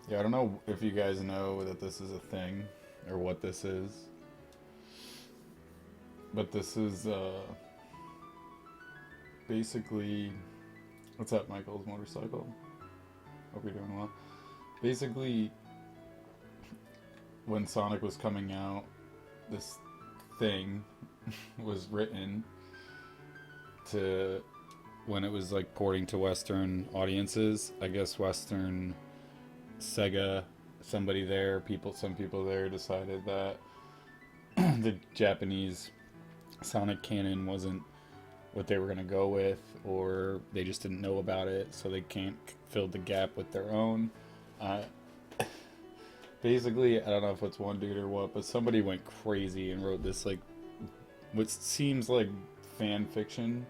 Yeah, I don't know if you guys know that this is a thing or what this is, but this is basically. What's up, Michael's motorcycle? Hope you're doing well. Basically, when Sonic was coming out, this thing was written to when it was like porting to Western audiences. I guess Western Sega, some people there decided that the Japanese Sonic canon wasn't what they were going to go with, or they just didn't know about it, so they can't fill the gap with their own. Uh, Basically, I don't know if it's one dude or what, but somebody went crazy and wrote this like what seems like fan fiction.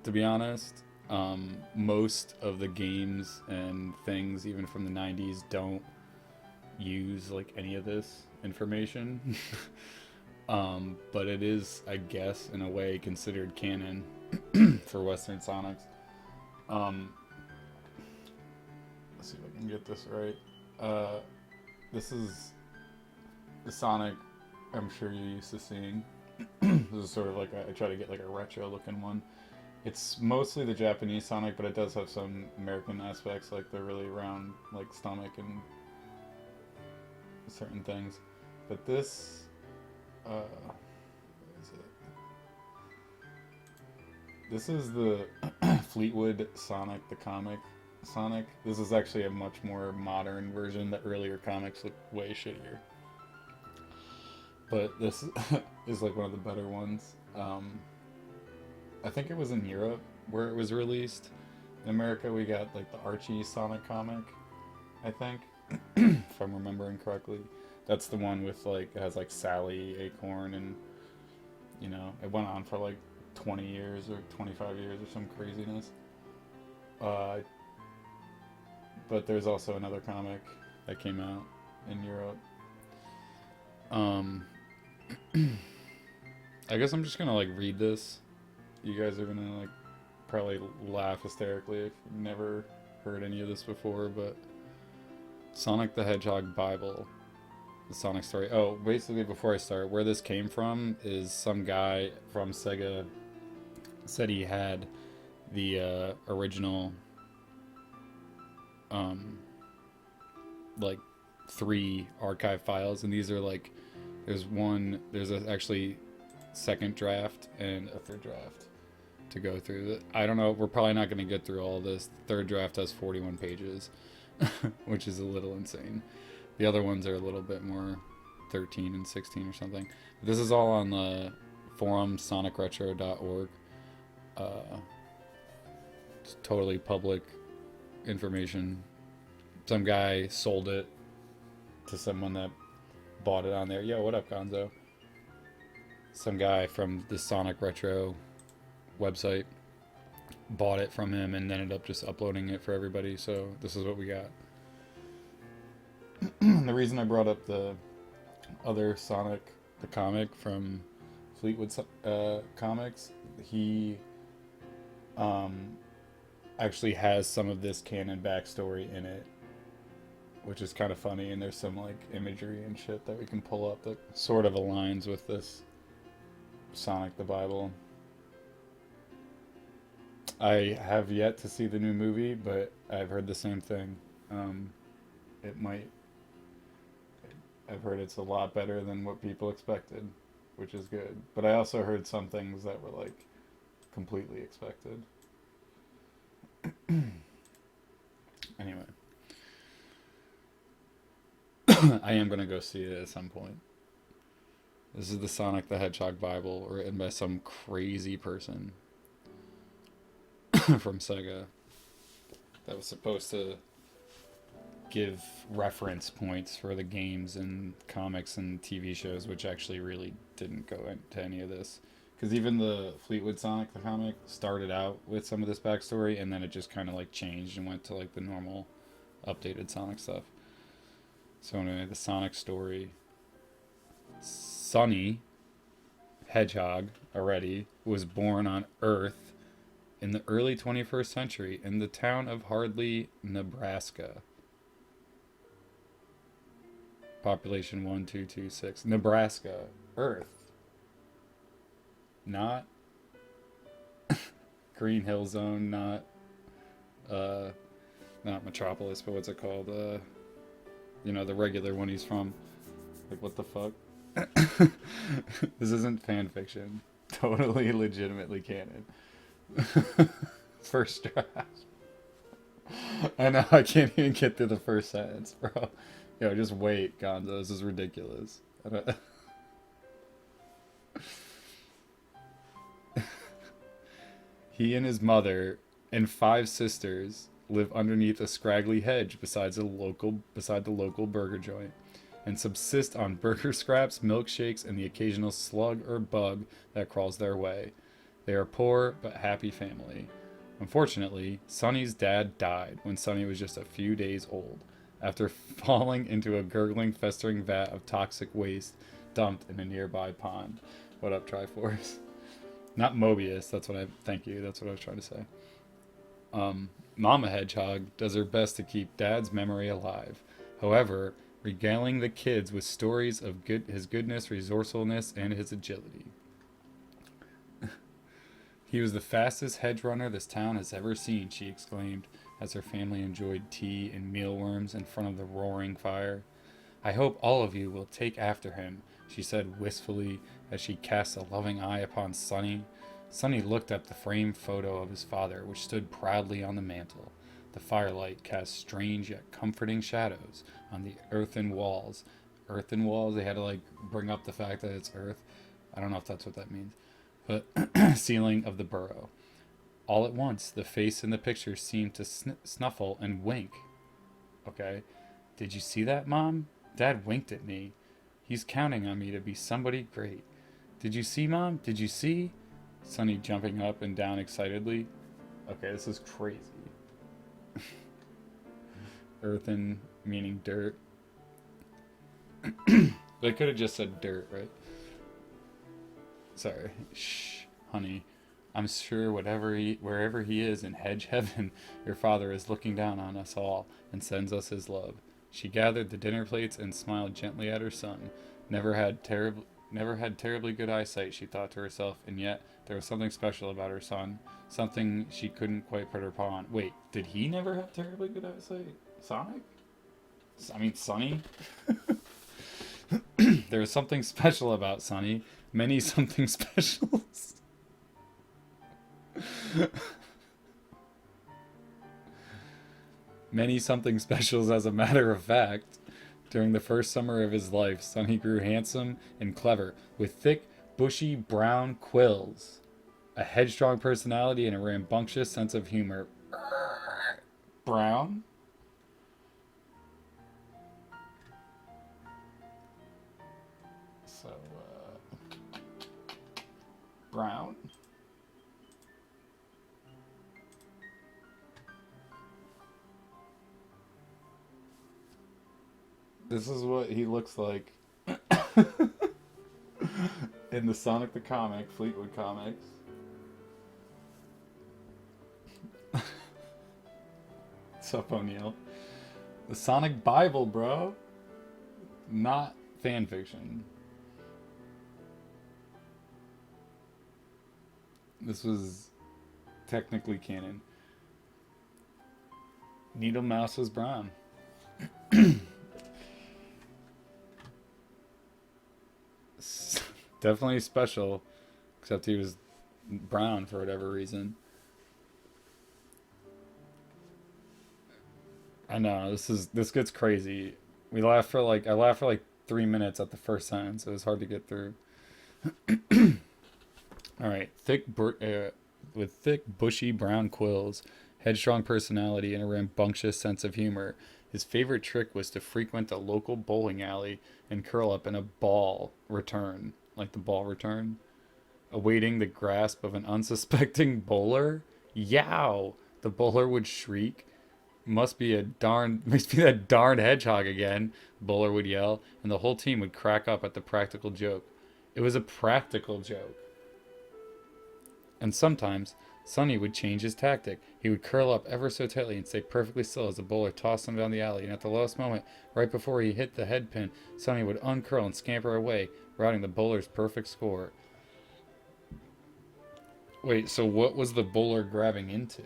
To be honest, most of the games and things, even from the '90s, don't use like any of this information. But it is, I guess, in a way, considered canon for Western Sonics. Um, let's see if I can get this right. Uh, this is the Sonic I'm sure you're used to seeing. This is sort of like I try to get like a retro looking one. It's mostly the Japanese Sonic, but it does have some American aspects, like the really round like stomach and certain things. But this, what is it? This is the Fleetwood Sonic the Comic Sonic. This is actually a much more modern version. The earlier comics look way shittier. But this is like one of the better ones. I think it was in Europe where it was released. In America, we got like the Archie Sonic comic, I think, if I'm remembering correctly. That's the one with like it has like Sally Acorn, and it went on for like 20 years or 25 years or some craziness. Uh, but there's also another comic that came out in Europe. Um, I guess I'm just gonna like read this. You guys are gonna like probably laugh hysterically if you've never heard any of this before, but Sonic the Hedgehog Bible, the Sonic story. Oh, basically, before I start, where this came from is some guy from Sega said he had the original, um, like 3 archive files, and these are like there's actually second draft and a third draft to go through. I don't know. We're probably not going to get through all of this. The third draft has 41 pages, which is a little insane. The other ones are a little bit more 13 and 16 or something. But this is all on the forum sonicretro.org. It's totally public information. Some guy sold it to someone that bought it on there. Yo, what up, Gonzo? Some guy from the Sonic Retro website bought it from him and ended up just uploading it for everybody. So this is what we got. The reason I brought up the other Sonic the comic from Fleetwood Comics, he actually has some of this canon backstory in it, which is kind of funny, and there's some like imagery and shit that we can pull up that sort of aligns with this Sonic the Bible. I have yet to see the new movie, but I've heard the same thing. It might. I've heard it's a lot better than what people expected, which is good. But I also heard some things that were like completely expected. Anyway, I am gonna go see it at some point. This is the Sonic the Hedgehog Bible, written by some crazy person from Sega that was supposed to give reference points for the games and comics and TV shows, which actually really didn't go into any of this. Because even the Fleetwood Sonic, the comic, started out with some of this backstory, and then it just kind of like changed and went to like the normal updated Sonic stuff. So anyway, the Sonic story. Sonny Hedgehog already was born on Earth in the early 21st century in the town of Hardley, Nebraska. Population 1226. Nebraska. Earth. Not Green Hill Zone, uh not Metropolis, but what's it called? The regular one he's from. Like, what the fuck? This isn't fan fiction. Totally legitimately canon. First draft. I know, I can't even get through the first sentence, bro. Yo, just wait, Gonzo. This is ridiculous. He and his mother and 5 sisters live underneath a scraggly hedge beside the local burger joint, and subsist on burger scraps, milkshakes, and the occasional slug or bug that crawls their way. They are a poor but happy family. Unfortunately, Sonny's dad died when Sonny was just a few days old, after falling into a gurgling, festering vat of toxic waste dumped in a nearby pond. What up, Triforce? Not Mobius, thank you, that's what I was trying to say. Mama Hedgehog does her best to keep Dad's memory alive. However, regaling the kids with stories of his goodness, resourcefulness, and his agility. He was the fastest hedge runner this town has ever seen, she exclaimed, as her family enjoyed tea and mealworms in front of the roaring fire. I hope all of you will take after him, she said wistfully as she cast a loving eye upon Sonny. Sonny looked at the framed photo of his father, which stood proudly on the mantel. The firelight cast strange yet comforting shadows on the earthen walls. Earthen walls? They had to, like, bring up the fact that it's earth. I don't know if that's what that means. But ceiling of the burrow. All at once, the face in the picture seemed to snuffle and wink. Okay. Did you see that, Mom? Dad winked at me. He's counting on me to be somebody great. Did you see, Mom? Did you see? Sonny jumping up and down excitedly. Okay, this is crazy. Earthen meaning dirt. They could have just said dirt, right? Sorry. Shh, honey. I'm sure wherever he is in hedge heaven, your father is looking down on us all and sends us his love. She gathered the dinner plates and smiled gently at her son. Never had terribly good eyesight, she thought to herself, and yet there was something special about her son. Something she couldn't quite put her paw on. Wait, did he never have terribly good eyesight? Sonic? I mean, Sonny? There was something special about Sonny. Many something specials. Many something specials, as a matter of fact. During the first summer of his life, Sonny grew handsome and clever, with thick, bushy brown quills, a headstrong personality, and a rambunctious sense of humor. Brown? So, brown? This is what he looks like in the Sonic the Comic Fleetwood comics. What's up, O'Neill? The Sonic Bible, bro. Not fan fiction. This was technically canon. Needle Mouse was brown. Definitely special, except he was brown for whatever reason. I know, this gets crazy. I laughed for like 3 minutes at the first sentence. It was hard to get through. All right, with thick, bushy brown quills, headstrong personality, and a rambunctious sense of humor. His favorite trick was to frequent a local bowling alley and curl up in a ball return, like the ball return, awaiting the grasp of an unsuspecting bowler. Yow! The bowler would shriek. Must be that darn hedgehog again, the bowler would yell, and the whole team would crack up at the practical joke. It was a practical joke. And sometimes, Sonny would change his tactic. He would curl up ever so tightly and stay perfectly still as the bowler tossed him down the alley, and at the lowest moment, right before he hit the head pin, Sonny would uncurl and scamper away, routing the bowler's perfect score. Wait, so what was the bowler grabbing into?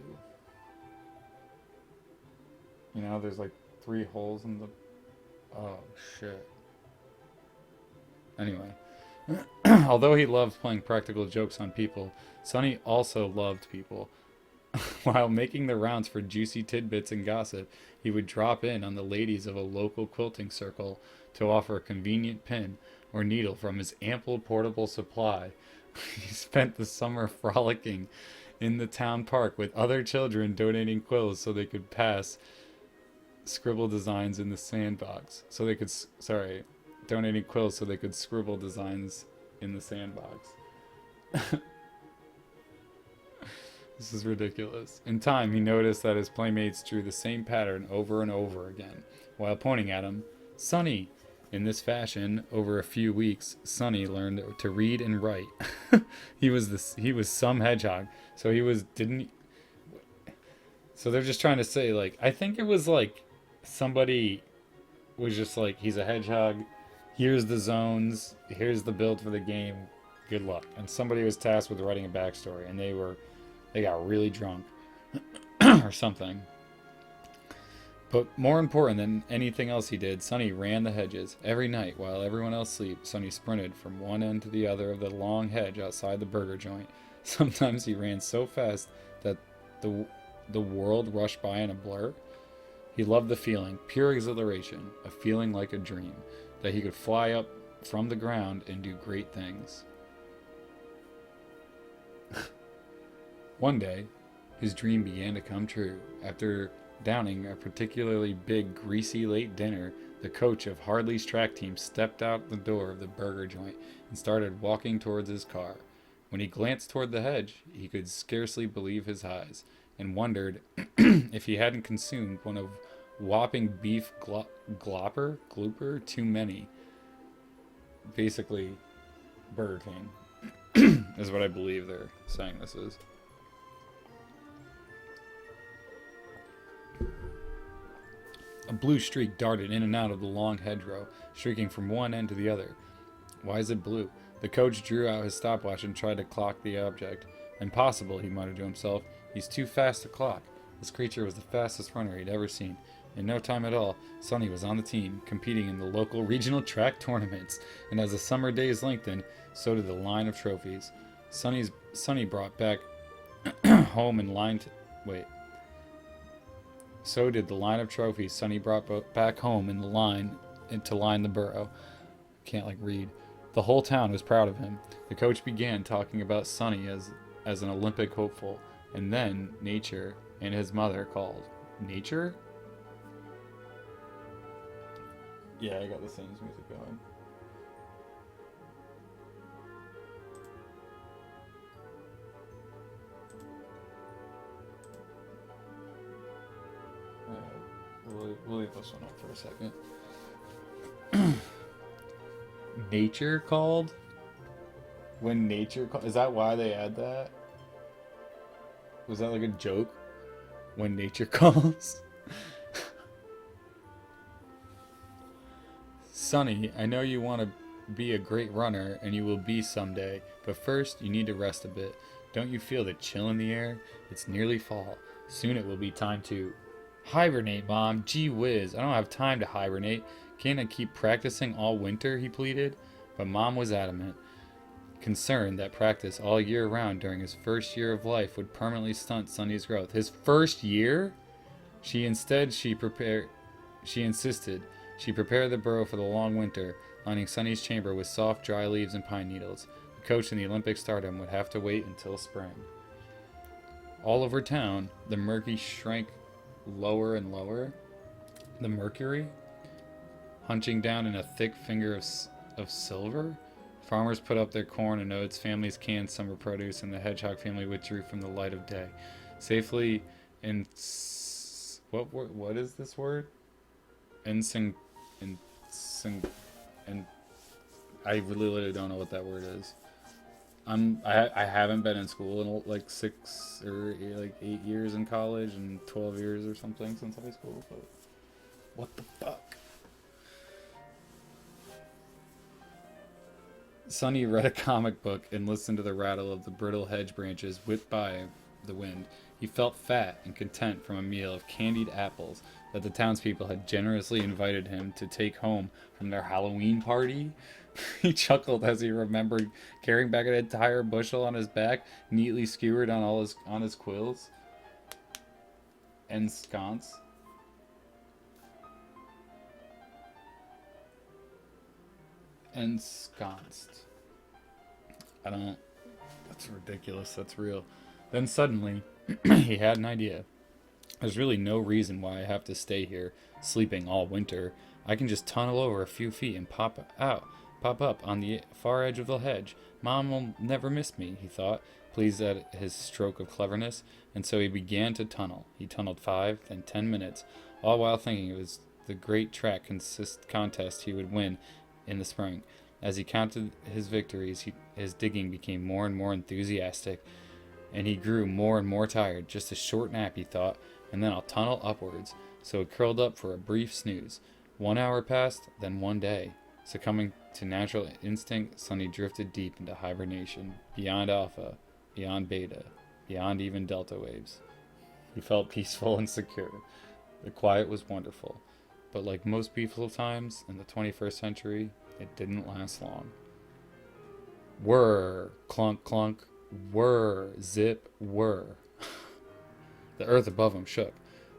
You know, there's like 3 holes in the... Oh, shit. Anyway. Although he loved playing practical jokes on people, Sonny also loved people. While making the rounds for juicy tidbits and gossip, he would drop in on the ladies of a local quilting circle to offer a convenient pin or needle from his ample portable supply. He spent the summer frolicking in the town park with other children donating quills so they could pass scribble designs in the sandbox. Donating quills so they could scribble designs in the sandbox. This is ridiculous. In time, he noticed that his playmates drew the same pattern over and over again, while pointing at him. Sonny! In this fashion, over a few weeks, Sonny learned to read and write. He was some hedgehog. So so they're just trying to say, like, I think it was like somebody was just like, he's a hedgehog, here's the zones, here's the build for the game, good luck. And somebody was tasked with writing a backstory, and they got really drunk or something. But more important than anything else he did, Sonny ran the hedges. Every night, while everyone else slept, Sonny sprinted from one end to the other of the long hedge outside the burger joint. Sometimes he ran so fast that the world rushed by in a blur. He loved the feeling, pure exhilaration, a feeling like a dream, that he could fly up from the ground and do great things. One day, his dream began to come true. After downing a particularly big, greasy late dinner, the coach of Hardley's track team stepped out the door of the burger joint and started walking towards his car. When he glanced toward the hedge, he could scarcely believe his eyes, and wondered if he hadn't consumed one of whopping beef glooper too many. Basically, Burger King is what I believe they're saying this is. A blue streak darted in and out of the long hedgerow, streaking from one end to the other. Why is it blue? The coach drew out his stopwatch and tried to clock the object. Impossible, he muttered to himself. He's too fast to clock. This creature was the fastest runner he'd ever seen. In no time at all, Sonny was on the team, competing in the local regional track tournaments, and as the summer days lengthened, so did the line of trophies. Sonny brought back home in line to... Wait. So did the line of trophies Sonny brought back home in the line to line the burrow. Can't read. The whole town was proud of him. The coach began talking about Sonny as an Olympic hopeful, and then nature and his mother called. Nature? Yeah, I got the Sims music going. We'll leave this one up for a second. Nature called? When nature called? Is that why they add that? Was that like a joke? When nature calls? Sonny, I know you want to be a great runner, and you will be someday, but first you need to rest a bit. Don't you feel the chill in the air? It's nearly fall. Soon it will be time to... Hibernate, Mom. Gee whiz, I don't have time to hibernate. Can't I keep practicing all winter, he pleaded. But Mom was adamant, concerned that practice all year round during his first year of life would permanently stunt Sonny's growth. His first year? She insisted she prepare the burrow for the long winter, lining Sonny's chamber with soft, dry leaves and pine needles. The coach in the Olympic stardom would have to wait until spring. All over town, the mercury shrank lower and lower. The mercury, hunching down in a thick finger of silver. Farmers put up their corn and oats, families canned summer produce, and the hedgehog family withdrew from the light of day. Safely in... What is this word? And I literally don't know what that word is. I haven't been in school in like 8 years in college and 12 years or something since high school. But what the fuck? Sonny read a comic book and listened to the rattle of the brittle hedge branches whipped by the wind. He felt fat and content from a meal of candied apples that the townspeople had generously invited him to take home from their Halloween party. He chuckled as he remembered carrying back an entire bushel on his back, neatly skewered on his quills and sconce. Ensconced. I don't. That's ridiculous. That's real. Then suddenly, he had an idea. There's really no reason why I have to stay here, sleeping all winter. I can just tunnel over a few feet and pop up on the far edge of the hedge. Mom will never miss me, he thought, pleased at his stroke of cleverness, and so he began to tunnel. He tunneled 5, then 10 minutes, all while thinking it was the great track contest he would win in the spring. As he counted his victories, his digging became more and more enthusiastic, and he grew more and more tired. Just a short nap, he thought, and then I'll tunnel upwards. So he curled up for a brief snooze. 1 hour passed, then 1 day. Succumbing to natural instinct, Sonny drifted deep into hibernation, beyond alpha, beyond beta, beyond even delta waves. He felt peaceful and secure. The quiet was wonderful. But like most peaceful times in the 21st century, it didn't last long. Whir, clunk, clunk, whir, zip, whir. The earth above him shook.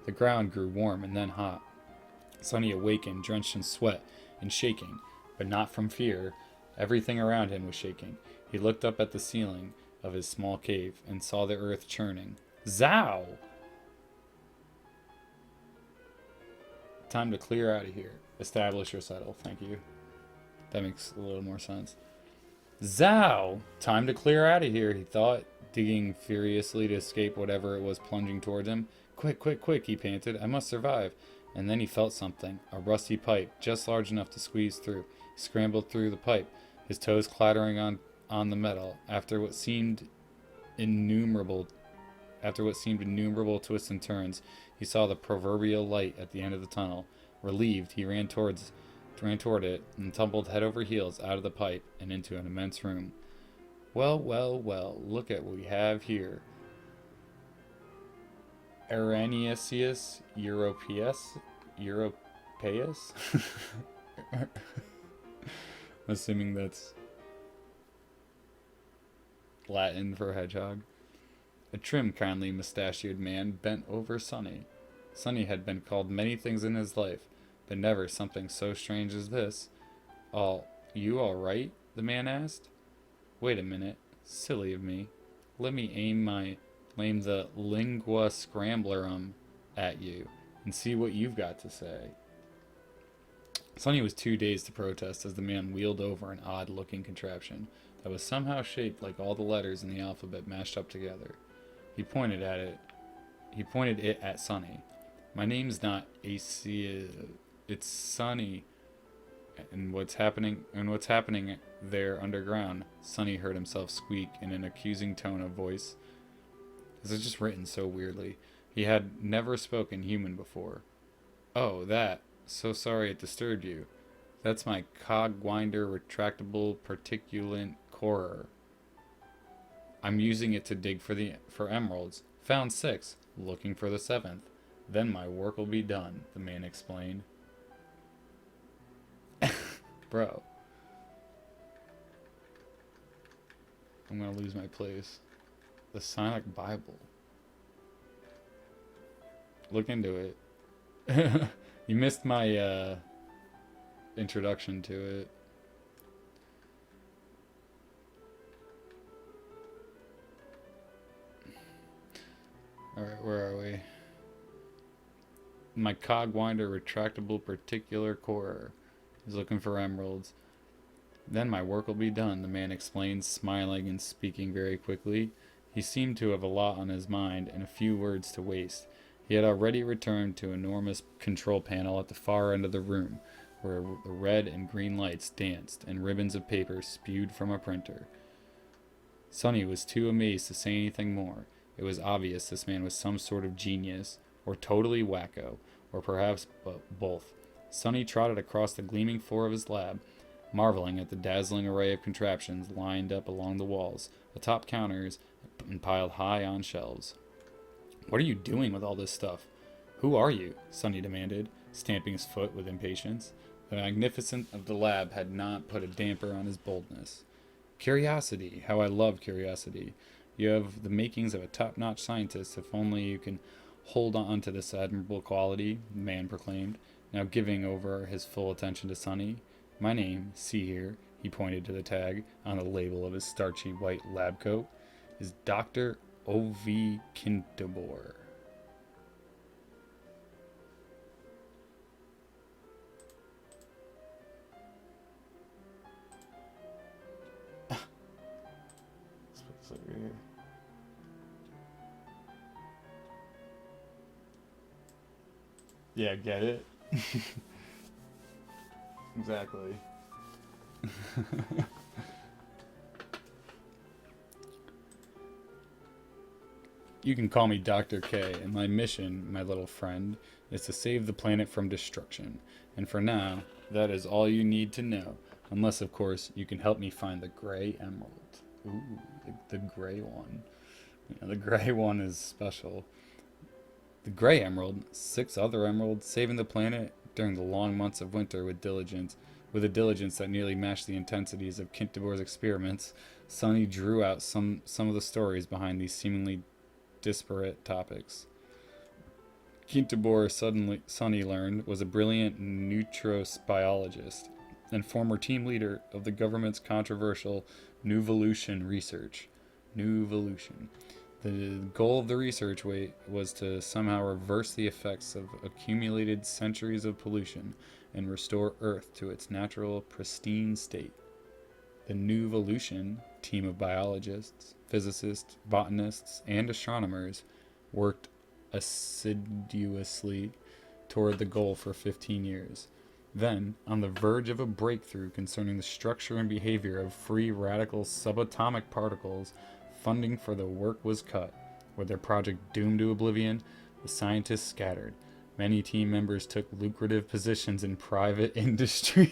The ground grew warm and then hot. Sonny awakened, drenched in sweat and shaking, but not from fear. Everything around him was shaking. He looked up at the ceiling of his small cave and saw the earth churning. Zow! Time to clear out of here. Establish or settle. Thank you. That makes a little more sense. Zow! Time to clear out of here, he thought, digging furiously to escape whatever it was plunging towards him. Quick, quick, quick, he panted. I must survive. And then he felt something, a rusty pipe, just large enough to squeeze through. He scrambled through the pipe, his toes clattering on the metal. After what seemed innumerable twists and turns, he saw the proverbial light at the end of the tunnel. Relieved, he ran toward it and tumbled head over heels out of the pipe and into an immense room. Well, well, well, look at what we have here. Araniaceus europaeus? Assuming that's Latin for hedgehog. A trim, kindly mustachioed man bent over Sonny. Sonny had been called many things in his life, but never something so strange as this. You all right? The man asked. Wait a minute. Silly of me. Let me aim the lingua scramblerum at you and see what you've got to say. Sonny was too dazed to protest as the man wheeled over an odd-looking contraption that was somehow shaped like all the letters in the alphabet mashed up together. He pointed it at Sonny. My name's not AC. It's Sonny. And what's happening there underground? Sonny heard himself squeak in an accusing tone of voice. This is just written so weirdly. He had never spoken human before. Oh, that. So sorry it disturbed you. That's my cog-winder retractable particulate corer. I'm using it to dig for emeralds. Found 6. Looking for the 7th. Then my work will be done, the man explained. Bro. I'm gonna lose my place. The Sonic Bible. Look into it. You missed my introduction to it. Alright, where are we? My cogwinder retractable particular corer. He's looking for emeralds. Then my work will be done, the man explained, smiling and speaking very quickly. He seemed to have a lot on his mind and a few words to waste. He had already returned to an enormous control panel at the far end of the room, where the red and green lights danced and ribbons of paper spewed from a printer. Sonny was too amazed to say anything more. It was obvious this man was some sort of genius, or totally wacko, or perhaps both. Sonny trotted across the gleaming floor of his lab, marveling at the dazzling array of contraptions lined up along the walls, atop counters, and piled high on shelves. "What are you doing with all this stuff? Who are you?" Sonny demanded, stamping his foot with impatience. The magnificence of the lab had not put a damper on his boldness. "Curiosity. How I love curiosity. You have the makings of a top-notch scientist, if only you can hold on to this admirable quality," the man proclaimed, now giving over his full attention to Sonny. "My name, see here," he pointed to the tag on the label of his starchy white lab coat, "is Dr. O.V. Kintobor." Yeah, get it? Exactly. "You can call me Dr. K, and my mission, my little friend, is to save the planet from destruction. And for now, that is all you need to know. Unless, of course, you can help me find the gray emerald." Ooh, the gray one. Yeah, the gray one is special. The gray emerald, 6 other emeralds, saving the planet during the long months of winter with a diligence that nearly matched the intensities of Kintobor's experiments. Sonny drew out some of the stories behind these seemingly disparate topics. Kintobor, Sonny learned, was a brilliant neutrobiologist and former team leader of the government's controversial Nuvolution research. Nuvolution. The goal of the research was to somehow reverse the effects of accumulated centuries of pollution and restore Earth to its natural, pristine state. The Nuvolution team of biologists, physicists, botanists, and astronomers worked assiduously toward the goal for 15 years. Then, on the verge of a breakthrough concerning the structure and behavior of free radical subatomic particles, funding for the work was cut. With their project doomed to oblivion, the scientists scattered. Many team members took lucrative positions in private industry.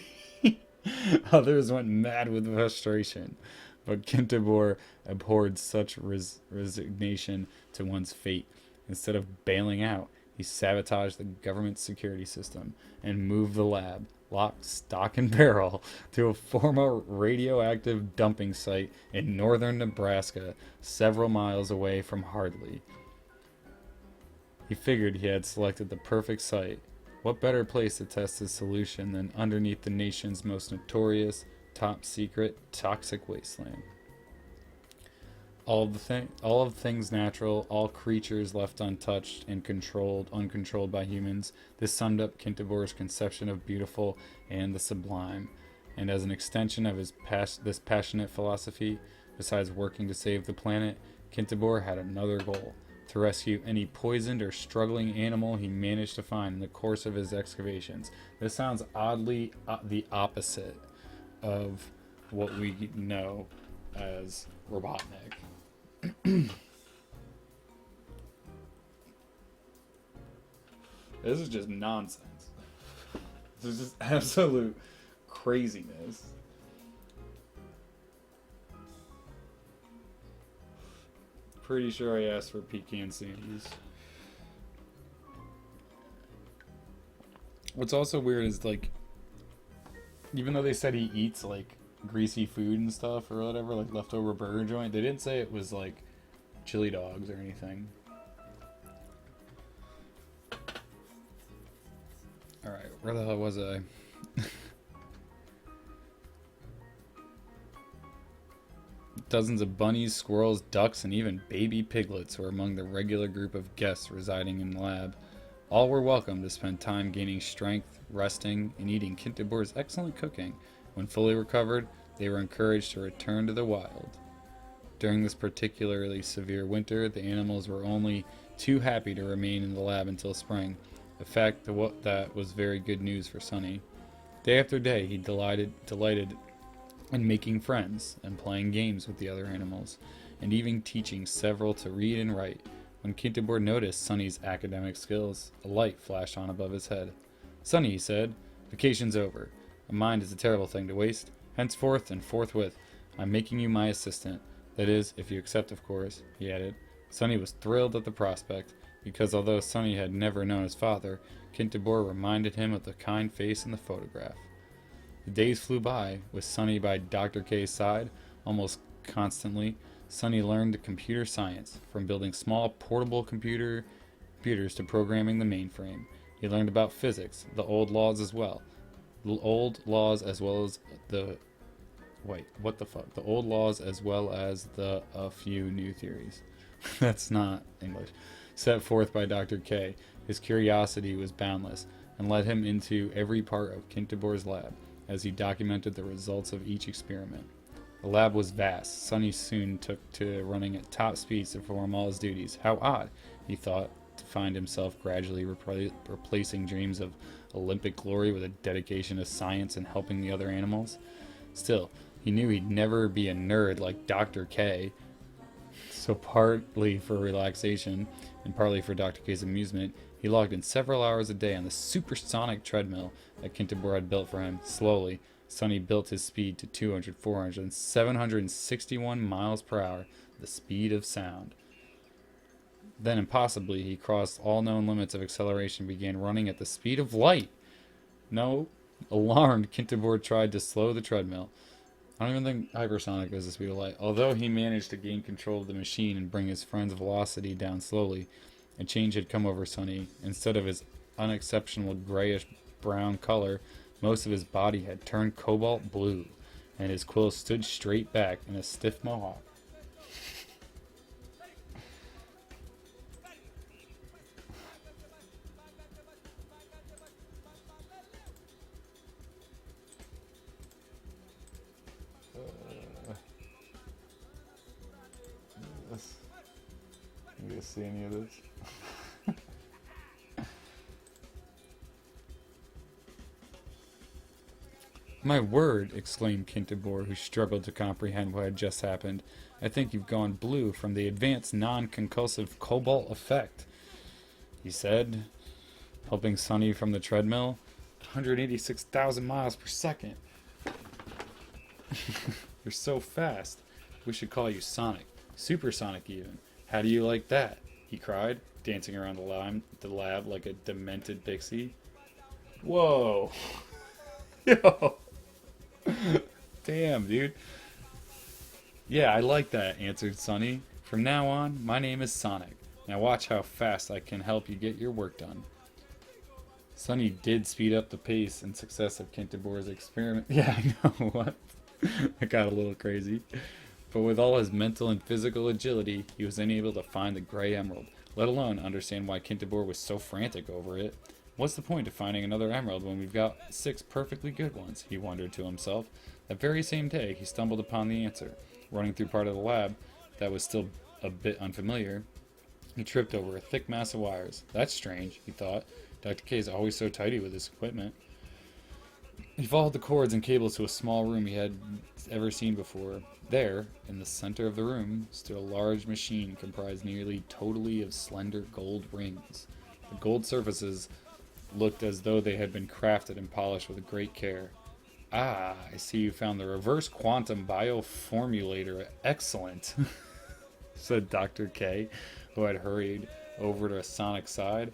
Others went mad with frustration. But Kintobor abhorred such resignation to one's fate. Instead of bailing out, he sabotaged the government security system and moved the lab, lock, stock, and barrel, to a former radioactive dumping site in northern Nebraska, several miles away from Hardley. He figured he had selected the perfect site. What better place to test his solution than underneath the nation's most notorious, top-secret, toxic wasteland? All of things natural, all creatures left untouched and uncontrolled by humans. This summed up Kintobor's conception of beautiful and the sublime. And as an extension of this passionate philosophy, besides working to save the planet, Kintobor had another goal: to rescue any poisoned or struggling animal he managed to find in the course of his excavations. This sounds oddly the opposite of what we know as Robotnik. This is just nonsense. This is just absolute craziness. Pretty sure I asked for pecan sandies. What's also weird is, like, even though they said he eats, like, greasy food and stuff or whatever, like leftover burger joint, they didn't say it was like chili dogs or anything. Alright, where the hell was I? Dozens of bunnies, squirrels, ducks, and even baby piglets were among the regular group of guests residing in the lab. All were welcome to spend time gaining strength, resting, and eating Kintobor's excellent cooking. When fully recovered, they were encouraged to return to the wild. During this particularly severe winter, the animals were only too happy to remain in the lab until spring, a fact that was very good news for Sonny. Day after day, he delighted and making friends and playing games with the other animals, and even teaching several to read and write. When Kintobor noticed Sonny's academic skills, a light flashed on above his head. "Sonny," he said, "vacation's over. A mind is a terrible thing to waste. Henceforth and forthwith, I'm making you my assistant. That is, if you accept, of course," he added. Sonny was thrilled at the prospect, because although Sonny had never known his father, Kintobor reminded him of the kind face in the photograph. The days flew by, with Sonny by Dr. K's side, almost constantly. Sonny learned computer science, from building small portable computers to programming the mainframe. He learned about physics, the old laws as well. The old laws as well as the the old laws as well as the a few new theories. That's not English. Set forth by Dr. K. His curiosity was boundless, and led him into every part of Kintobor's lab, as he documented the results of each experiment. The lab was vast. Sonny soon took to running at top speeds to perform all his duties. How odd, he thought, to find himself gradually replacing dreams of Olympic glory with a dedication to science and helping the other animals. Still, he knew he'd never be a nerd like Dr. K, so partly for relaxation and partly for Dr. K's amusement, he logged in several hours a day on the supersonic treadmill that Kintobor had built for him. Slowly, Sonny built his speed to 200, 400, and 761 miles per hour, the speed of sound. Then, impossibly, he crossed all known limits of acceleration and began running at the speed of light. No, alarmed, Kintobor tried to slow the treadmill. I don't even think hypersonic is the speed of light. Although he managed to gain control of the machine and bring his friend's velocity down slowly, a change had come over Sonny. Instead of his unexceptional grayish-brown color, most of his body had turned cobalt blue, and his quills stood straight back in a stiff mohawk. You guys see any of this? "My word," exclaimed Kintobor, who struggled to comprehend what had just happened. "I think you've gone blue from the advanced non-concussive cobalt effect," he said, helping Sonny from the treadmill. 186,000 miles per second. You're so fast. We should call you Sonic. Supersonic even. How do you like that?" he cried, dancing around the lab like a demented pixie. Whoa. Yo. Damn, dude. "Yeah, I like that," answered Sonny. "From now on, my name is Sonic. Now watch how fast I can help you get your work done." Sonny did speed up the pace and success of Kintobor's experiment. Yeah, I know, what? I got a little crazy. But with all his mental and physical agility, he was unable to find the gray emerald, let alone understand why Kintobor was so frantic over it. "What's the point of finding another emerald when we've got 6 perfectly good ones?" he wondered to himself. That very same day, he stumbled upon the answer. Running through part of the lab that was still a bit unfamiliar, he tripped over a thick mass of wires. "That's strange," he thought. "Dr. K is always so tidy with his equipment." He followed the cords and cables to a small room he had ever seen before. There, in the center of the room, stood a large machine comprised nearly totally of slender gold rings. The gold surfaces looked as though they had been crafted and polished with great care. "Ah, I see you found the reverse quantum bioformulator. Excellent," said Dr. K, who had hurried over to Sonic's side.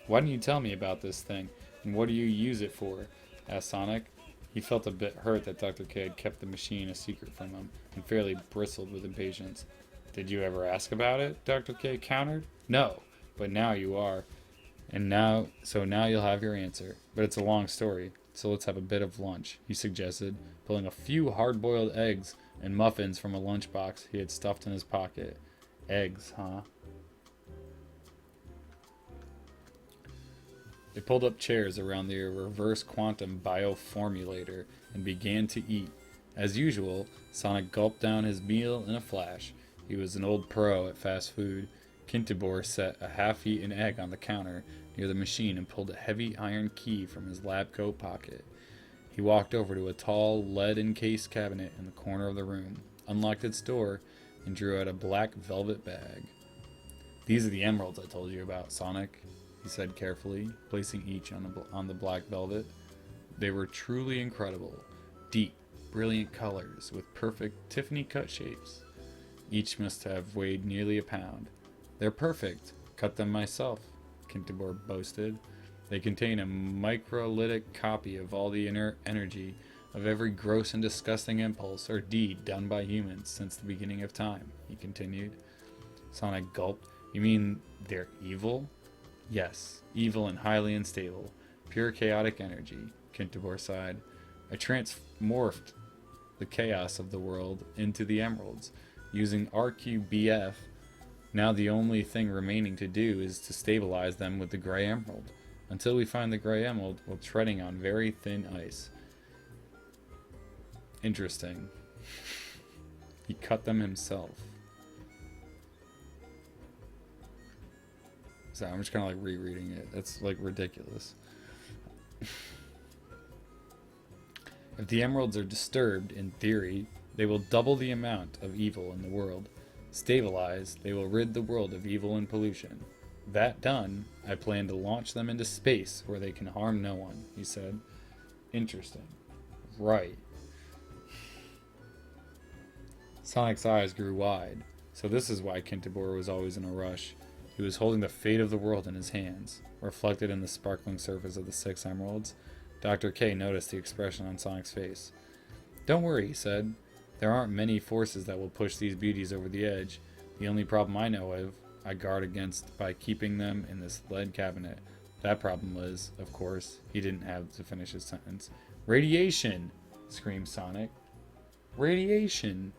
"Why didn't you tell me about this thing, and what do you use it for?" asked Sonic. He felt a bit hurt that Dr. K had kept the machine a secret from him, and fairly bristled with impatience. "Did you ever ask about it?" Dr. K countered. "No, but now you are. Now you'll have your answer. But it's a long story, so let's have a bit of lunch," he suggested, pulling a few hard-boiled eggs and muffins from a lunchbox he had stuffed in his pocket. "Eggs, huh?" They pulled up chairs around the reverse quantum bioformulator and began to eat. As usual, Sonic gulped down his meal in a flash. He was an old pro at fast food. Kintobor set a half-eaten egg on the counter near the machine and pulled a heavy iron key from his lab coat pocket. He walked over to a tall, lead-encased cabinet in the corner of the room, unlocked its door, and drew out a black velvet bag. "These are the emeralds I told you about, Sonic," he said carefully, placing each on the black velvet. They were truly incredible. Deep, brilliant colors with perfect Tiffany-cut shapes. Each must have weighed nearly a pound. "They're perfect. Cut them myself," Kintobor boasted. "They contain a microlytic copy of all the inner energy of every gross and disgusting impulse or deed done by humans since the beginning of time," he continued. Sonic gulped. "You mean they're evil?" "Yes, evil and highly unstable. Pure chaotic energy," Kintobor sighed. "I transmorphed the chaos of the world into the emeralds, using RQBF. Now the only thing remaining to do is to stabilize them with the gray emerald. Until we find the gray emerald, we're treading on very thin ice." Interesting. He cut them himself. So I'm just kind of like rereading it. That's like ridiculous. "If the emeralds are disturbed, in theory, they will double the amount of evil in the world. Stabilized, they will rid the world of evil and pollution. That done, I plan to launch them into space where they can harm no one," he said. Interesting. Right. Sonic's eyes grew wide. So this is why Kintobor was always in a rush. He was holding the fate of the world in his hands, reflected in the sparkling surface of the 6 emeralds. Dr. K noticed the expression on Sonic's face. "Don't worry," he said. "There aren't many forces that will push these beauties over the edge. The only problem I know of, I guard against by keeping them in this lead cabinet. That problem was, of course," he didn't have to finish his sentence. "Radiation!" screamed Sonic. "Radiation!"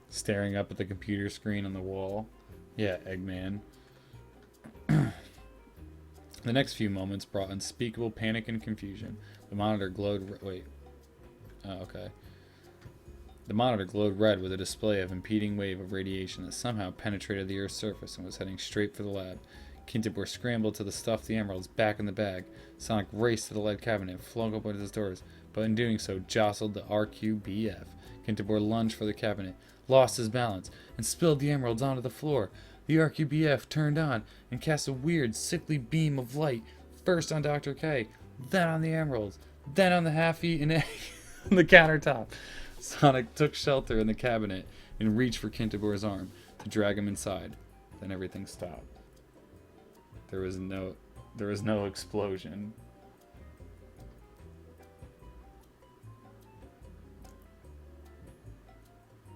Staring up at the computer screen on the wall. "Yeah, Eggman." The next few moments brought unspeakable panic and confusion. The monitor glowed The monitor glowed red with a display of impeding wave of radiation that somehow penetrated the Earth's surface and was heading straight for the lab. Kintobor scrambled to stuff the emeralds back in the bag. Sonic raced to the lead cabinet and flung open its doors, but in doing so jostled the RQBF. Kintobor lunged for the cabinet, lost his balance, and spilled the emeralds onto the floor. The RQBF turned on and cast a weird, sickly beam of light, first on Dr. K, then on the emeralds, then on the half-eaten egg on the countertop. Sonic took shelter in the cabinet and reached for Kintobor's arm to drag him inside. Then everything stopped. There was no explosion.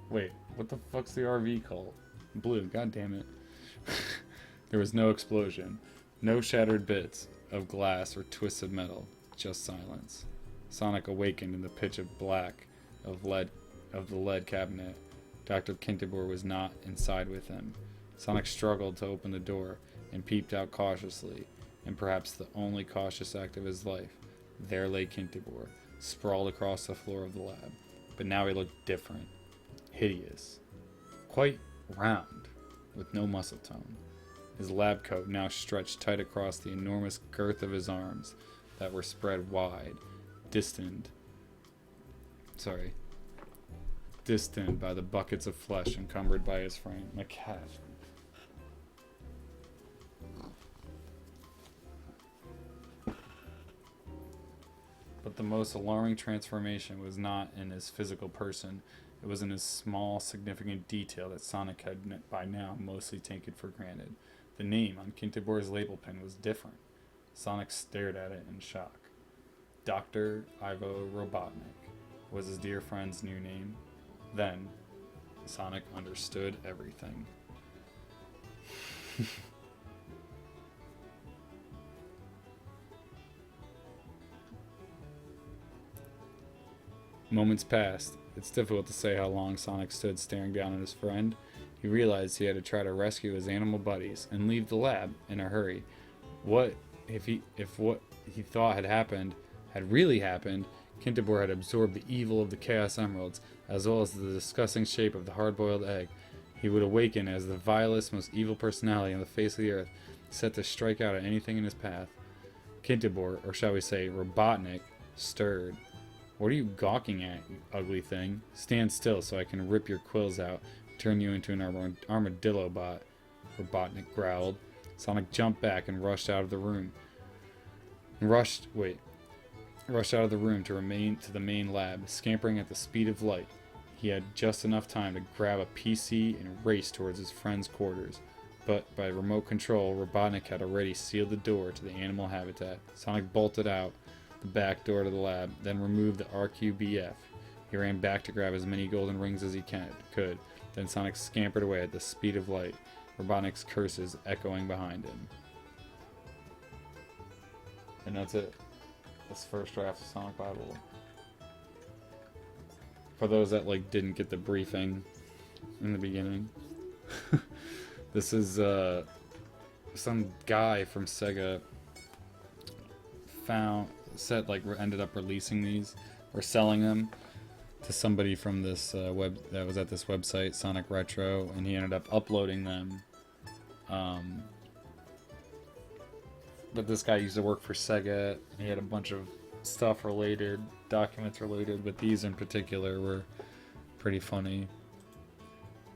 Wait, what the fuck's the RV called? Blue, god damn it. There was no explosion, no shattered bits of glass or twists of metal, just silence. Sonic awakened in the pitch of black of the lead cabinet. Dr. Kintobor was not inside with him. Sonic struggled to open the door and peeped out cautiously, and perhaps the only cautious act of his life. There lay Kintobor, sprawled across the floor of the lab. But now he looked different, hideous, quite round, with no muscle tone. His lab coat now stretched tight across the enormous girth of his arms that were spread wide, distant by the buckets of flesh encumbered by his frame. My cat. But the most alarming transformation was not in his physical person. It was in his small, significant detail that Sonic had by now mostly taken for granted. The name on Kintobor's label pin was different. Sonic stared at it in shock. Dr. Ivo Robotnik was his dear friend's new name. Then, Sonic understood everything. Moments passed. It's difficult to say how long Sonic stood staring down at his friend. He realized he had to try to rescue his animal buddies and leave the lab in a hurry. What if what he thought had happened had really happened? Kintobor had absorbed the evil of the Chaos Emeralds, as well as the disgusting shape of the hard-boiled egg. He would awaken as the vilest, most evil personality on the face of the earth, set to strike out at anything in his path. Kintobor, or shall we say Robotnik, stirred. What are you gawking at, you ugly thing? Stand still so I can rip your quills out, turn you into an armadillo bot, Robotnik growled. Sonic jumped back and rushed out of the room. Rushed out of the room to the main lab, scampering at the speed of light. He had just enough time to grab a PC and race towards his friend's quarters. But by remote control, Robotnik had already sealed the door to the animal habitat. Sonic bolted out the back door to the lab, then removed the RQBF. He ran back to grab as many golden rings as he could. Then Sonic scampered away at the speed of light, Robotnik's curses echoing behind him. And that's it. That's the first draft of Sonic Bible. For those that didn't get the briefing in the beginning. This is some guy from Sega ended up releasing these or selling them to somebody from this that was at this website, Sonic Retro, and he ended up uploading them. But this guy used to work for Sega, and he had a bunch of stuff related, documents related, but these in particular were pretty funny.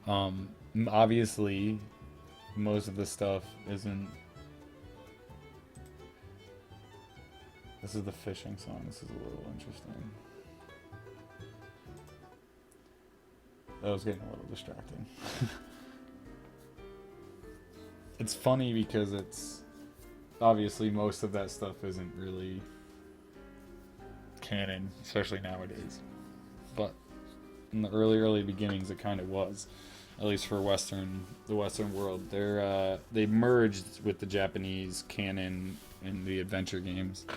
Obviously, most of the stuff isn't. This is the fishing song. This is a little interesting. That was getting a little distracting. It's funny because it's obviously most of that stuff isn't really canon, especially nowadays. But in the early beginnings, it kind of was. At least for the Western world, they merged with the Japanese canon in the adventure games,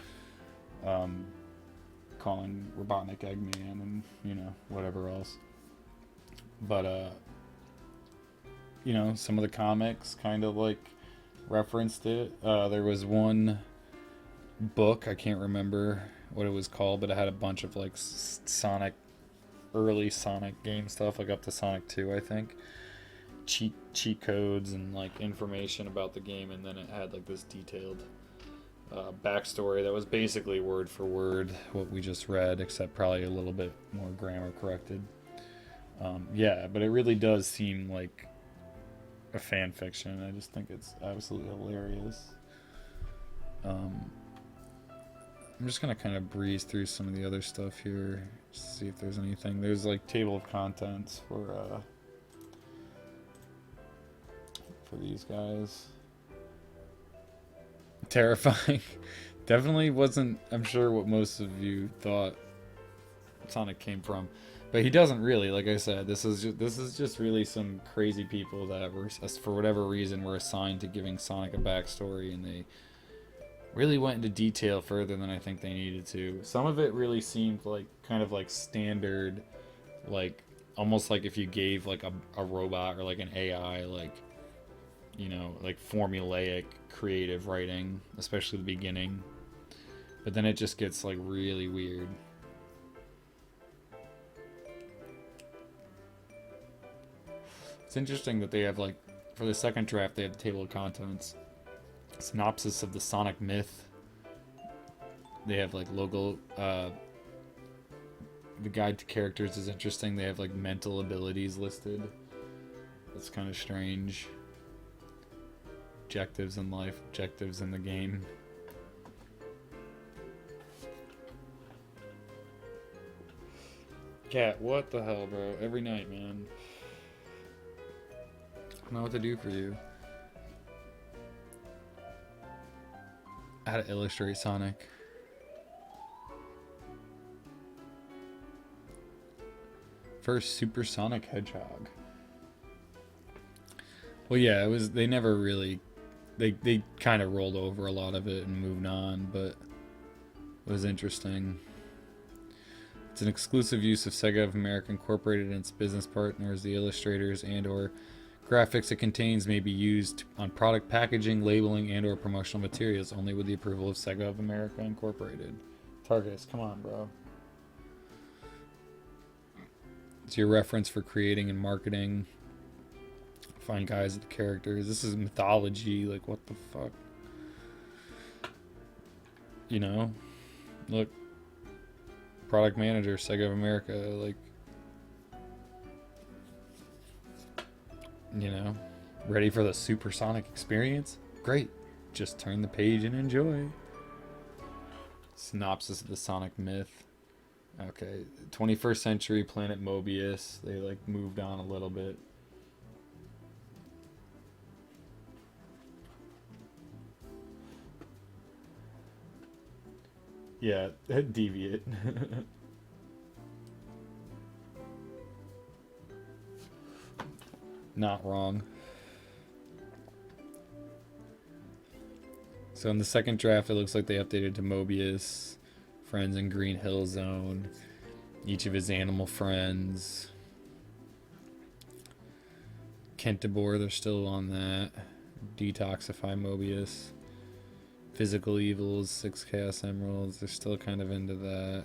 calling Robotnik Eggman and whatever else. But some of the comics kind of referenced it. There was one book, I can't remember what it was called, but it had a bunch of early Sonic game stuff, up to Sonic 2, I think. Cheat codes and information about the game, and then it had this detailed backstory that was basically word for word what we just read, except probably a little bit more grammar corrected. But it really does seem like a fan fiction. I just think it's absolutely hilarious. I'm just gonna kind of breeze through some of the other stuff here, just to see if there's anything. There's table of contents for these guys. Terrifying. Definitely wasn't, I'm sure, what most of you thought Sonic came from. But he doesn't really, like I said, this is just really some crazy people that were, for whatever reason, were assigned to giving Sonic a backstory, and they really went into detail further than I think they needed to. Some of it really seemed kind of standard, almost like if you gave a robot or an AI formulaic creative writing, especially the beginning. But then it just gets really weird. It's interesting that they have for the second draft they have the table of contents, synopsis of the Sonic myth. They have logo. The guide to characters is interesting. They have mental abilities listed. That's kind of strange. Objectives in life, objectives in the game. Cat, what the hell, bro? Every night, man. I don't know what to do for you. How to illustrate Sonic. First Supersonic Hedgehog. Well, yeah, it was. They never really. They kind of rolled over a lot of it and moved on, but it was interesting. It's an exclusive use of Sega of America Incorporated and its business partners. The illustrators and/or graphics it contains may be used on product packaging, labeling, and/or promotional materials only with the approval of Sega of America Incorporated. Targus, come on, bro. It's your reference for creating and marketing. Find guys with the characters. This is mythology. What the fuck? Look. product manager, Sega of America, like, you know, ready for the supersonic experience? Great. Just turn the page and enjoy. Synopsis of the Sonic myth. Okay, 21st century planet Mobius. They like moved on a little bit. Yeah, deviate. Not wrong. So in the second draft, it looks like they updated to Mobius, friends in Green Hill Zone, each of his animal friends. Kentibor, they're still on that. Detoxify Mobius. Physical Evils, 6 Chaos Emeralds, they're still kind of into that.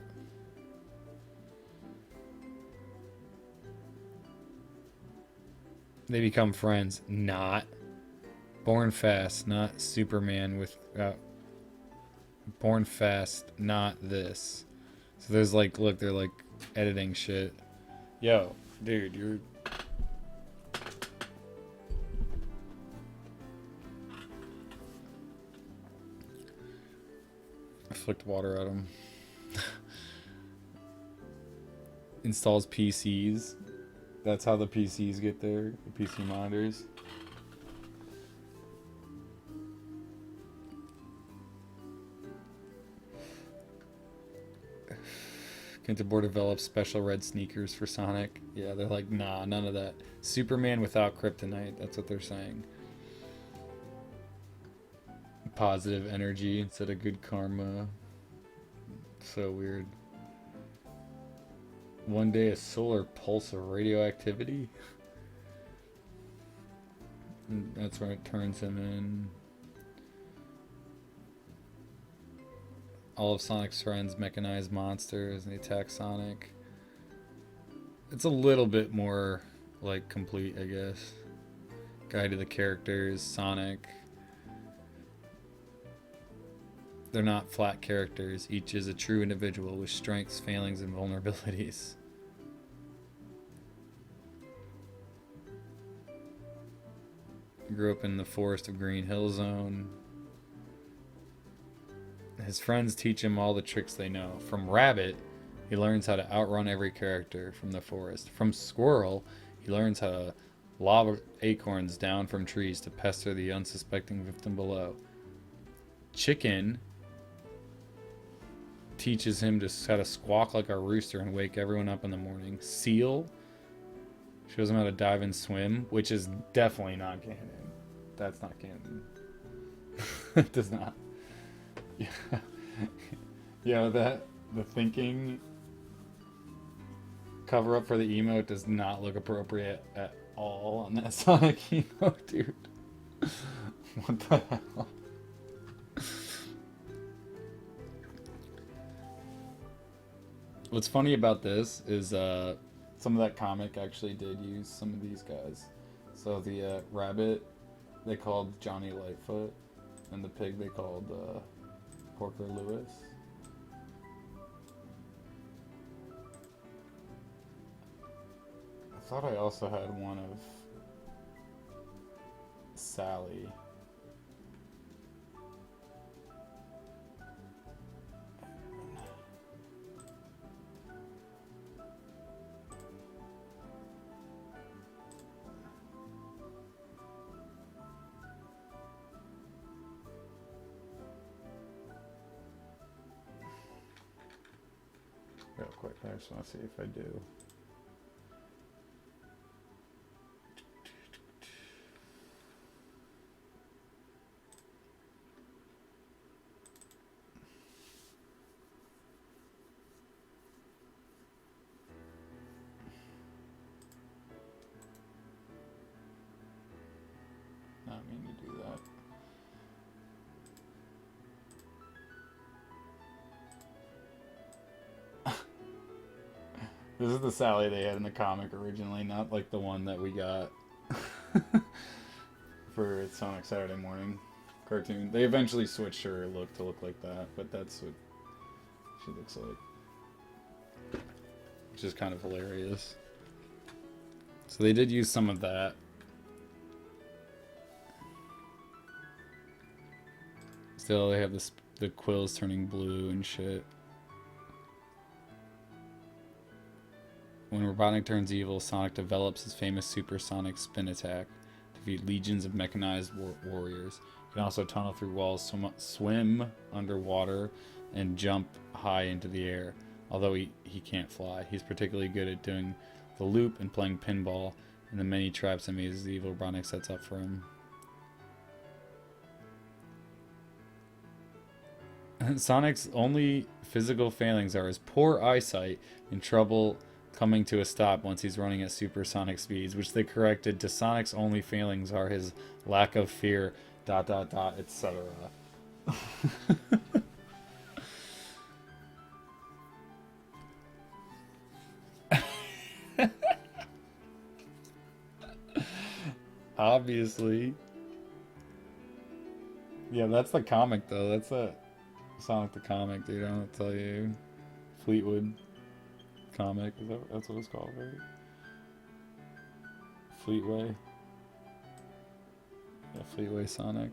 They become friends. Not. Born Fast, not Superman with... Born Fast, not this. So there's like, look, they're like editing shit. Yo, dude, you're... I flicked water at him. Installs PCs. That's how the PCs get there, the PC monitors. Kentibor develops special red sneakers for Sonic. Yeah, they're like, nah, none of that. Superman without kryptonite, that's what they're saying. Positive energy instead of good karma. So weird. One day a solar pulse of radioactivity. And that's when it turns him in. All of Sonic's friends mechanize monsters and they attack Sonic. It's a little bit more like complete, I guess. Guide to the characters, Sonic. They're not flat characters. Each is a true individual with strengths, failings, and vulnerabilities. Grew up in the forest of Green Hill Zone. His friends teach him all the tricks they know. From Rabbit, he learns how to outrun every character from the forest. From Squirrel, he learns how to lob acorns down from trees to pester the unsuspecting victim below. Chicken teaches him how to squawk like a rooster and wake everyone up in the morning. Seal shows him how to dive and swim, which is definitely not canon. That's not canon. It does not. Yeah. Yeah, the thinking cover up for the emote does not look appropriate at all on that Sonic emote, dude. What the hell? What's funny about this is some of that comic actually did use some of these guys. So the rabbit they called Johnny Lightfoot, and the pig they called Porker Lewis. I thought I also had one of Sally. Real quick, I just want to see if I do. Not mean to do that. This is the Sally they had in the comic originally, not like the one that we got for Sonic Saturday Morning cartoon. They eventually switched her look to look like that, but that's what she looks like. which is kind of hilarious. So they did use some of that. Still, they have the quills turning blue and shit. When Robotnik turns evil, Sonic develops his famous supersonic spin attack to defeat legions of mechanized warriors. He can also tunnel through walls, swim underwater, and jump high into the air. Although he can't fly, he's particularly good at doing the loop and playing pinball and the many traps and mazes the evil Robotnik sets up for him. Sonic's only physical failings are his poor eyesight and trouble coming to a stop once he's running at supersonic speeds, which they corrected to Sonic's only failings are his lack of fear, ... etc. Obviously. Yeah, that's the comic though. That's a Sonic the Comic, dude. I don't tell you. Fleetwood comic. That's what it's called, right? Fleetway. Yeah, Fleetway Sonic.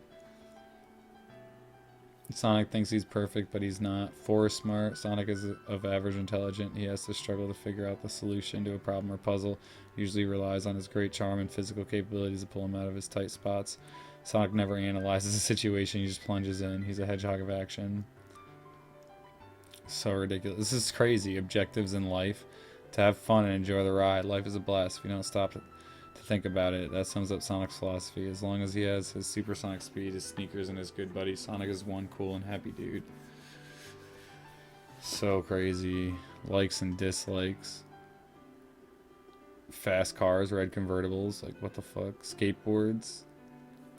Sonic thinks he's perfect, but he's not. Force smart. Sonic is of average intelligence. He has to struggle to figure out the solution to a problem or puzzle. He usually relies on his great charm and physical capabilities to pull him out of his tight spots. Sonic never analyzes a situation, he just plunges in. He's a hedgehog of action. So ridiculous. This is crazy. Objectives in life. To have fun and enjoy the ride. Life is a blast if you don't stop to think about it. That sums up Sonic's philosophy. As long as he has his supersonic speed, his sneakers, and his good buddy, Sonic is one cool and happy dude. So crazy. Likes and dislikes. Fast cars, red convertibles. Like, what the fuck? Skateboards.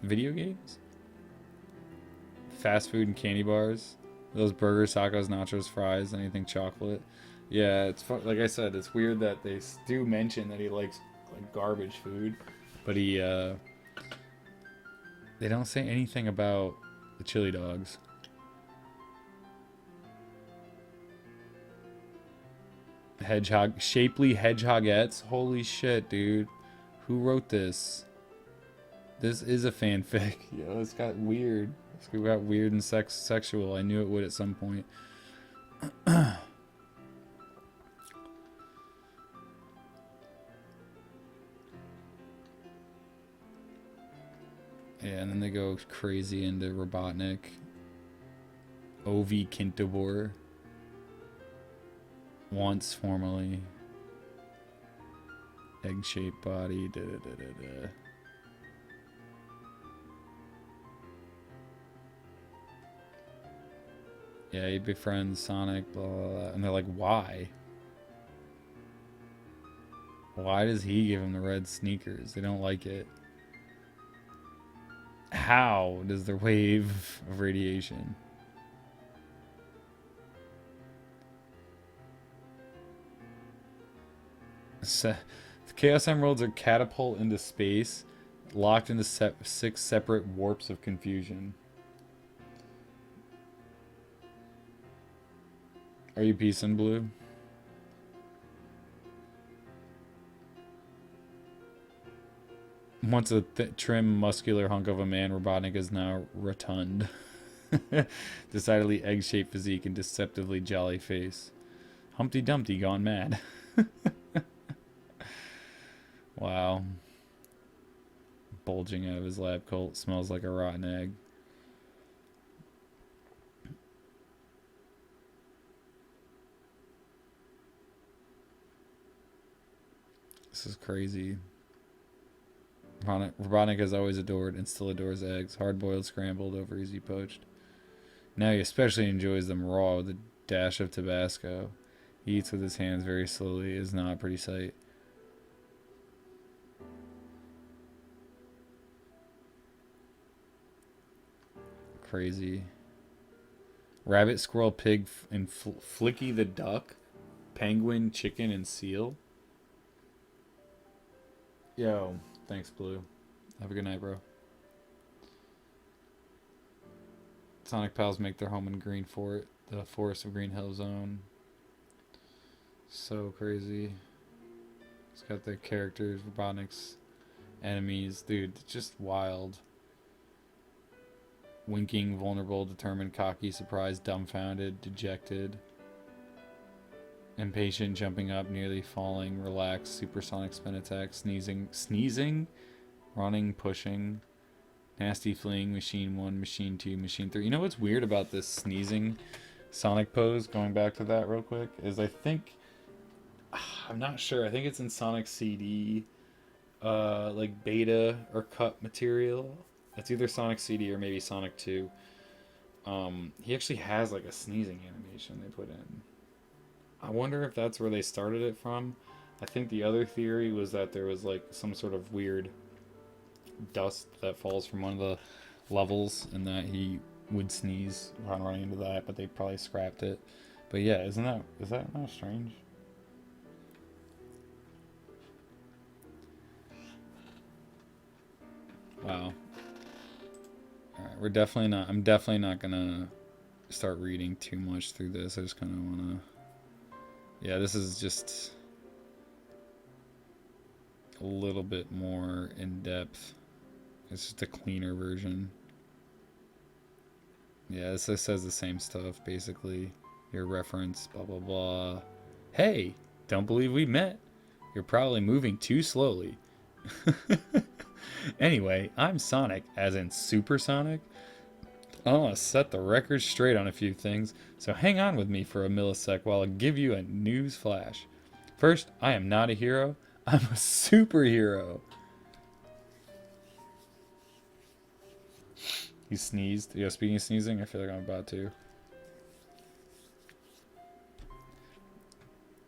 Video games? Fast food and candy bars. Those burgers, tacos, nachos, fries, anything chocolate. Yeah, it's fun. Like I said, it's weird that they do mention that he likes like garbage food, but they don't say anything about the chili dogs. Shapely hedgehogettes. Holy shit, dude. Who wrote this? This is a fanfic. Yo, it's got weird. It's got weird and sexual. I knew it would at some point. Yeah, and then they go crazy into Robotnik. Ovi Kintobor. Once formerly. Egg-shaped body. Yeah, he befriends Sonic, blah, blah, blah. And they're like, why? Why does he give him the red sneakers? They don't like it. How does the wave of radiation? The Chaos Emeralds are catapult into space, locked into 6 separate warps of confusion. Are you peace and blue? Once a trim, muscular hunk of a man, Robotnik is now rotund. Decidedly egg-shaped physique and deceptively jolly face. Humpty Dumpty gone mad. Wow. Bulging out of his lab coat. Smells like a rotten egg. This is crazy. Robotnik has always adored and still adores eggs. Hard-boiled, scrambled, over easy poached. Now he especially enjoys them raw with a dash of Tabasco. He eats with his hands very slowly. It is not a pretty sight. Crazy. Rabbit, squirrel, pig, and Flicky the duck. Penguin, chicken, and seal. Yo, thanks, Blue. Have a good night, bro. Sonic pals make their home in Green Fort, the Forest of Green Hill Zone. So crazy. It's got the characters, Robotnik's enemies. Dude, just wild. Winking, vulnerable, determined, cocky, surprised, dumbfounded, dejected. Impatient, jumping up, nearly falling, relaxed, supersonic spin attack, sneezing, running, pushing, nasty fleeing, machine 1, machine 2, machine 3. You know what's weird about this sneezing Sonic pose, going back to that real quick, is I think, I'm not sure, I think it's in Sonic CD, like beta or cut material. It's either Sonic CD or maybe Sonic 2. He actually has like a sneezing animation they put in. I wonder if that's where they started it from. I think the other theory was that there was like some sort of weird dust that falls from one of the levels and that he would sneeze upon running into that, but they probably scrapped it. But yeah, is that not strange? Wow. Alright, I'm definitely not gonna start reading too much through this. I just kinda wanna, yeah, this is just a little bit more in depth. It's just a cleaner version. Yeah, this says the same stuff, basically. Your reference, blah, blah, blah. Hey, don't believe we met. You're probably moving too slowly. Anyway, I'm Sonic, as in Supersonic. I want to set the record straight on a few things, so hang on with me for a millisec while I give you a news flash. First, I am not a hero. I'm a superhero. He sneezed. Yeah, speaking of sneezing, I feel like I'm about to.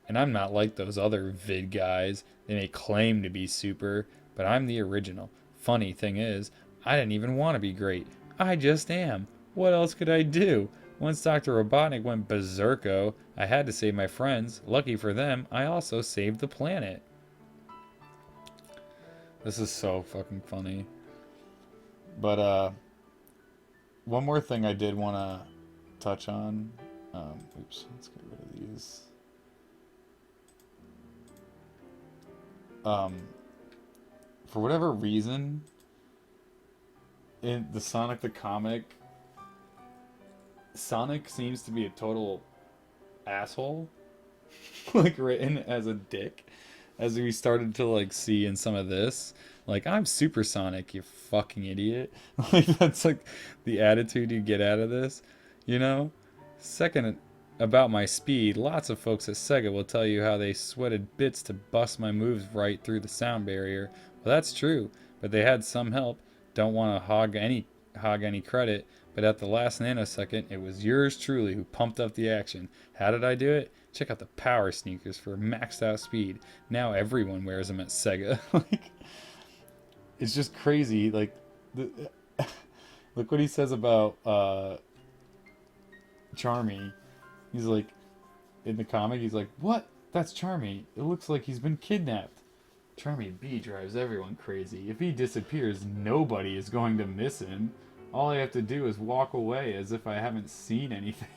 And I'm not like those other vid guys. They may claim to be super, but I'm the original. Funny thing is, I didn't even want to be great. I just am. What else could I do? Once Dr. Robotnik went berserko, I had to save my friends. Lucky for them, I also saved the planet. This is so fucking funny. But, one more thing I did want to touch on. Oops, let's get rid of these. For whatever reason, in the Sonic the Comic, Sonic seems to be a total asshole. Like, written as a dick. As we started to, like, see in some of this. Like, I'm Supersonic, you fucking idiot. Like, that's, like, the attitude you get out of this, you know? Second, about my speed, lots of folks at Sega will tell you how they sweated bits to bust my moves right through the sound barrier. Well, that's true, but they had some help. Don't want to hog any credit, but at the last nanosecond, it was yours truly who pumped up the action. How did I do it? Check out the power sneakers for maxed out speed. Now everyone wears them at Sega. Like, it's just crazy. Like, look what he says about Charmy. He's like, in the comic, he's like, what? That's Charmy. It looks like he's been kidnapped. Charmy B drives everyone crazy. If he disappears, nobody is going to miss him. All I have to do is walk away as if I haven't seen anything.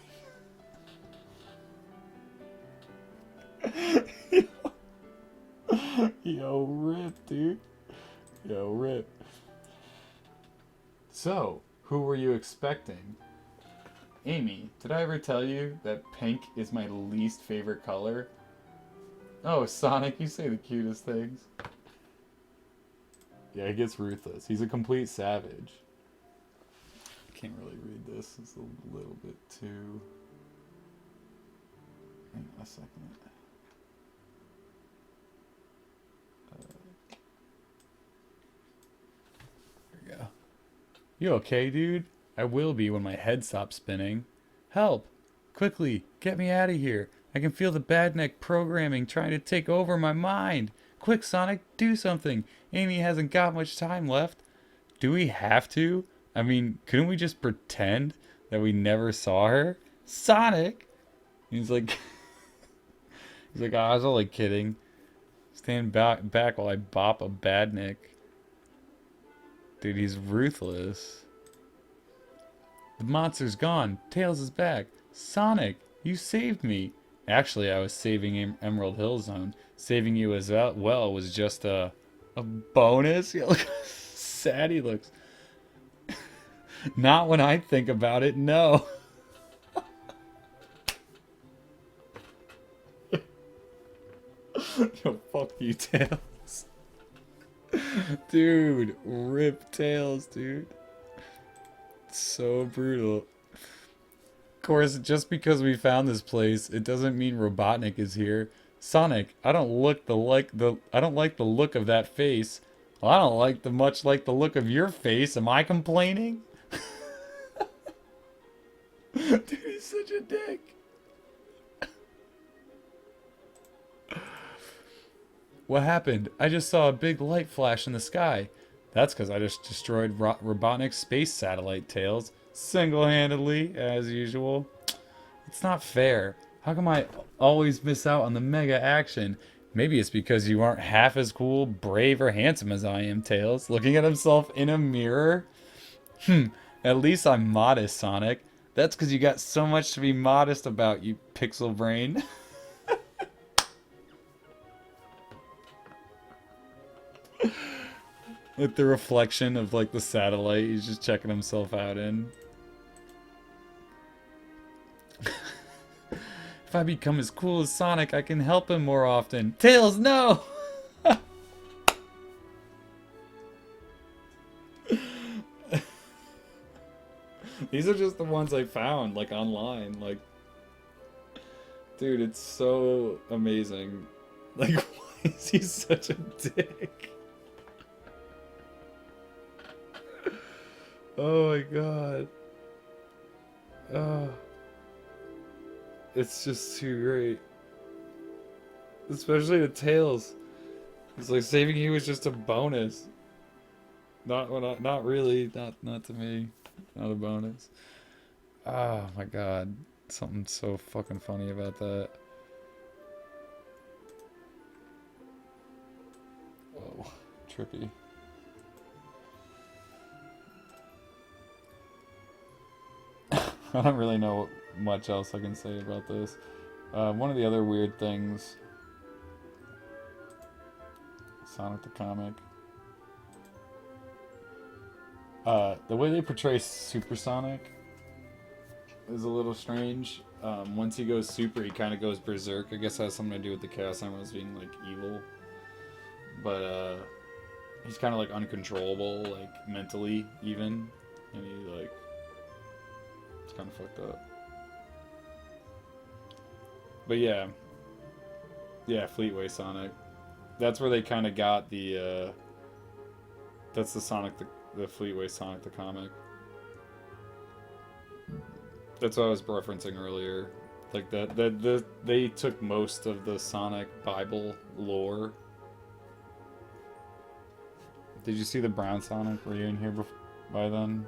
Yo, rip, dude. Yo, rip. So, who were you expecting? Amy, did I ever tell you that pink is my least favorite color? Oh, Sonic, you say the cutest things. Yeah, he gets ruthless. He's a complete savage. Can't really read this. It's a little bit too... Hang on a second. There we go. You okay, dude? I will be when my head stops spinning. Help! Quickly, get me out of here. I can feel the badneck programming trying to take over my mind. Quick, Sonic, do something. Amy hasn't got much time left. Do we have to? I mean, couldn't we just pretend that we never saw her? Sonic! He's like... He's like, oh, I was only kidding. Stand back while I bop a badneck. Dude, he's ruthless. The monster's gone. Tails is back. Sonic, you saved me. Actually, I was saving Emerald Hill Zone. Saving you as well was just a bonus. Yeah, look how sad he looks. Not when I think about it, no. Yo, fuck you, Tails. Dude, rip Tails, dude. So brutal. Of course, just because we found this place, it doesn't mean Robotnik is here. Sonic, I don't like the look of that face. Well, I don't like the look of your face. Am I complaining? Dude, he's such a dick. What happened? I just saw a big light flash in the sky. That's because I just destroyed Robotnik's space satellite, Tails. Single-handedly, as usual. It's not fair. How come I always miss out on the mega action? Maybe it's because you aren't half as cool, brave, or handsome as I am, Tails. Looking at himself in a mirror? At least I'm modest, Sonic. That's because you got so much to be modest about, you pixel brain. With the reflection of like the satellite he's just checking himself out in. If I become as cool as Sonic, I can help him more often. Tails, no! These are just the ones I found, like, online. Like, dude, it's so amazing. Like, why is he such a dick? Oh my god. Oh. It's just too great. Especially the Tails. It's like saving you was just a bonus. Not really. Not to me. Not a bonus. Oh my god. Something so fucking funny about that. Whoa. Trippy. I don't really know much else I can say about this. One of the other weird things, Sonic the Comic. The way they portray Super Sonic is a little strange. Once he goes super, he kind of goes berserk. I guess that has something to do with the Chaos Emeralds being like evil. But he's kind of like uncontrollable, like mentally even, and he like it's kind of fucked up. But yeah, Fleetway Sonic. That's where they kind of got the. That's the Fleetway Sonic the Comic. That's what I was referencing earlier. Like they took most of the Sonic Bible lore. Did you see the brown Sonic? Were you in here by then?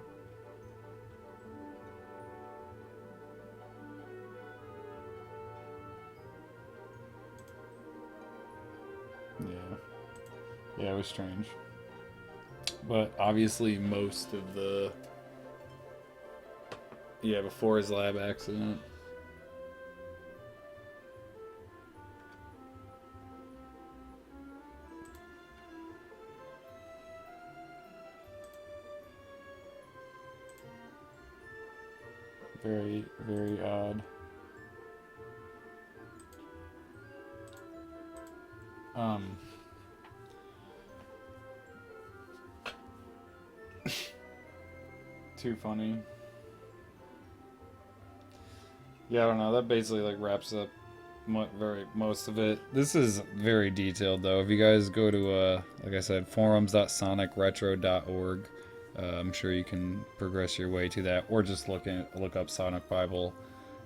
Yeah, it was strange. But obviously most of the... Yeah, before his lab accident. Very, very odd. Too funny. Yeah, I don't know. That basically like wraps up most of it. This is very detailed though. If you guys go to like I said, forums.sonicretro.org, I'm sure you can progress your way to that, or just look up Sonic Bible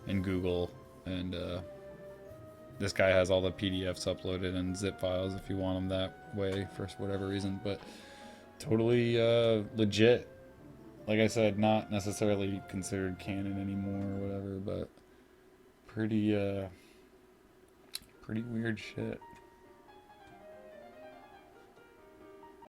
in Google, and this guy has all the PDFs uploaded in zip files if you want them that way for whatever reason. But totally legit. Like I said, not necessarily considered canon anymore or whatever, but pretty weird shit.